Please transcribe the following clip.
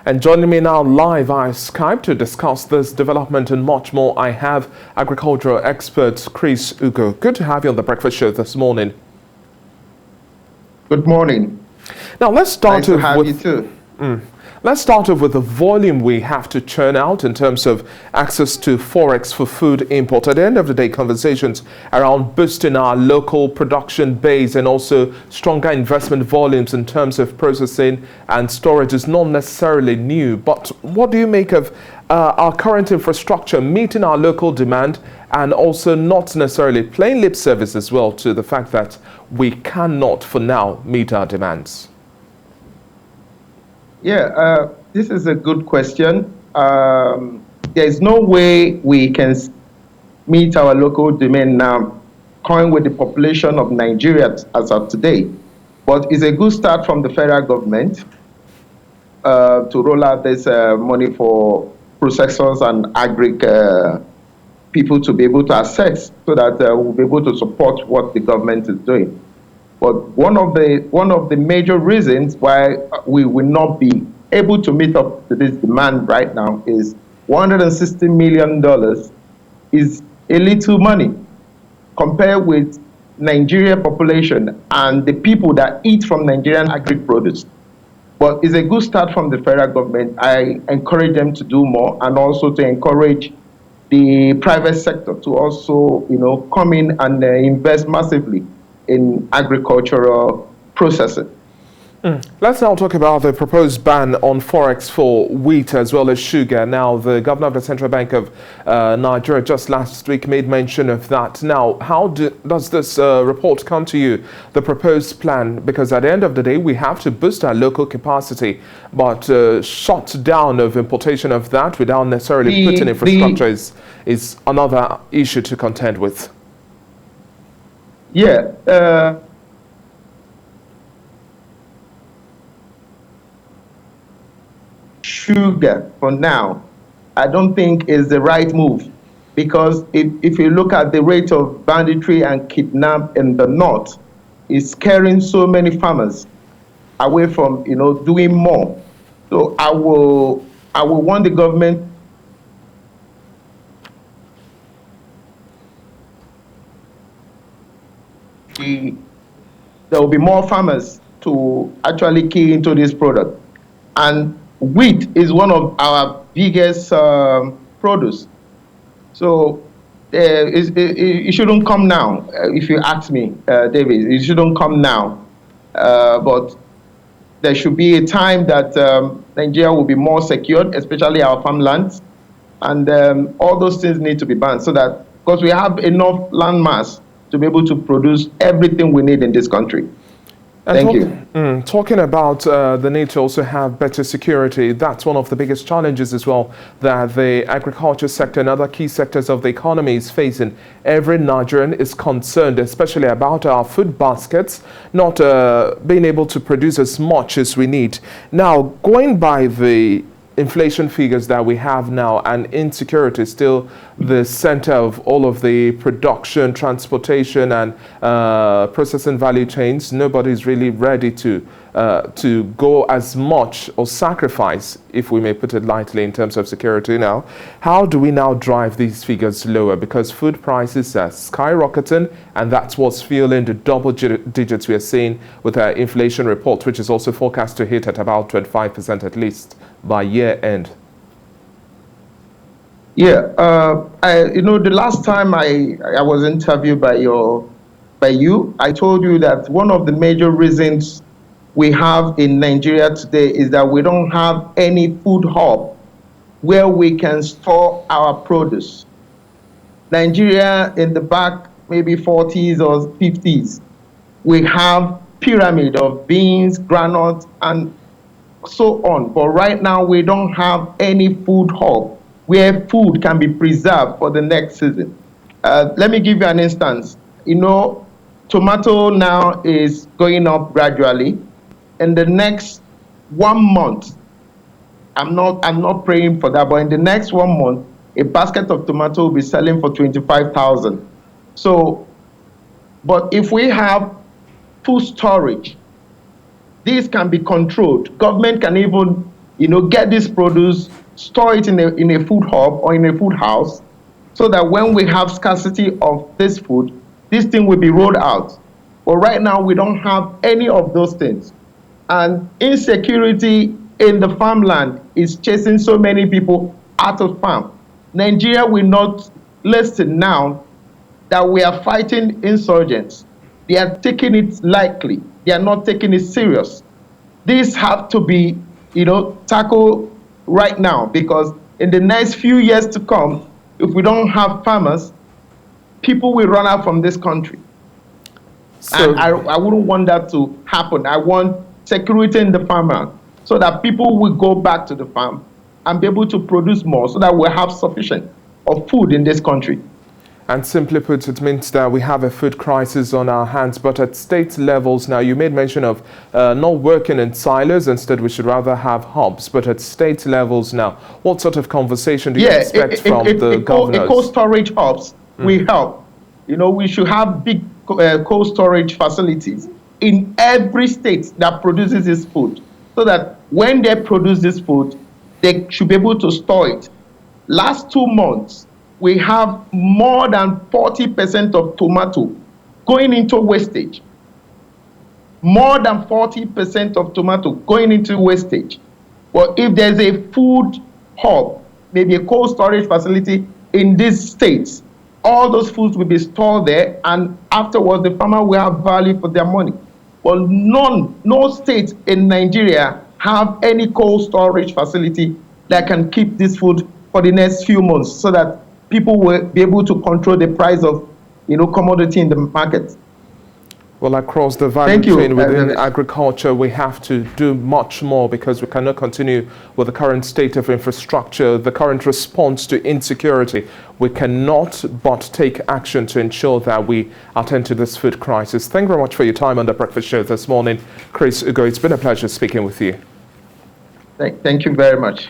And joining me now live via Skype to discuss this development and much more, I have agricultural expert Chris Ugo. Good to have you on the breakfast show this morning. Good morning. Now let's start nice to have you too. Let's start off with the volume we have to churn out in terms of access to Forex for food import. At the end of the day, conversations around boosting our local production base and also stronger investment volumes in terms of processing and storage is not necessarily new. But what do you make of our current infrastructure meeting our local demand and also not necessarily playing lip service as well to the fact that we cannot for now meet our demands? Yeah, this is a good question. There's no way we can meet our local demand now, current with the population of Nigeria as of today. But it's a good start from the federal government to roll out this money for processors and agri people to be able to access so that we'll be able to support what the government is doing. But one of the major reasons why we will not be able to meet up to this demand right now is $160 million is a little money compared with Nigeria population and the people that eat from Nigerian agri produce. But it's a good start from the federal government. I encourage them to do more and also to encourage the private sector to also, come in and invest massively in agricultural processing. Let's now talk about the proposed ban on Forex for wheat as well as sugar. Now, the governor of the Central Bank of Nigeria just last week made mention of that. Now, how does this report come to you, the proposed plan? Because at the end of the day, we have to boost our local capacity, but shut down of importation of that without necessarily putting infrastructure is another issue to contend with. Yeah. Sugar, for now, I don't think is the right move because if you look at the rate of banditry and kidnap in the north, it's scaring so many farmers away from doing more. So I will want the government there will be more farmers to actually key into this product. And wheat is one of our biggest produce. So it shouldn't come now, if you ask me, David. It shouldn't come now. But there should be a time that Nigeria will be more secured, especially our farmlands. And all those things need to be banned so that, because we have enough land mass to be able to produce everything we need in this country. Thank you. Talking about the need to also have better security, that's one of the biggest challenges as well that the agriculture sector and other key sectors of the economy is facing. Every Nigerian is concerned, especially about our food baskets, not being able to produce as much as we need. Now, going by the inflation figures that we have now, and insecurity is still the center of all of the production, transportation, and processing value chains. Nobody's really ready to go as much or sacrifice, if we may put it lightly, in terms of security now. How do we now drive these figures lower? Because food prices are skyrocketing, and that's what's fueling the double digits we are seeing with our inflation report, which is also forecast to hit at about 25% at least by year end. Yeah, the last time I was interviewed by you, I told you that one of the major reasons we have in Nigeria today is that we don't have any food hub where we can store our produce. Nigeria in the back, maybe 40s or 50s, we have pyramid of beans, granules, and so on. But right now, we don't have any food hub where food can be preserved for the next season. Let me give you an instance. Tomato now is going up gradually. In the next 1 month, I'm not praying for that, but in the next 1 month, a basket of tomato will be selling for 25,000. So, but if we have food storage, this can be controlled. Government can even get this produce, store it in a food hub or in a food house, so that when we have scarcity of this food, this thing will be rolled out. But right now, we don't have any of those things. And insecurity in the farmland is chasing so many people out of farm. Nigeria will not listen now that we are fighting insurgents. They are taking it lightly. They are not taking it serious. These have to be, tackled right now, because in the next few years to come, if we don't have farmers, people will run out from this country. So, and I wouldn't want that to happen. I want security in the farmland so that people will go back to the farm and be able to produce more, so that we'll have sufficient of food in this country. and simply put, it means that we have a food crisis on our hands. But at state levels now, you made mention of not working in silos. Instead, we should rather have hubs. But at state levels now, what sort of conversation do you expect from the governors? Cold storage hubs will help. We should have big cold storage facilities in every state that produces this food, so that when they produce this food, they should be able to store it. Last 2 months, we have more than 40% of tomato going into wastage. More than 40% of tomato going into wastage. Well, if there's a food hub, maybe a cold storage facility in these states, all those foods will be stored there, and afterwards the farmer will have value for their money. Well, no state in Nigeria have any cold storage facility that can keep this food for the next few months, so that people will be able to control the price of, commodity in the market. Well, across the value chain within agriculture, we have to do much more, because we cannot continue with the current state of infrastructure, the current response to insecurity. We cannot but take action to ensure that we attend to this food crisis. Thank you very much for your time on the Breakfast Show this morning. Chris Ugo, it's been a pleasure speaking with you. Thank you very much.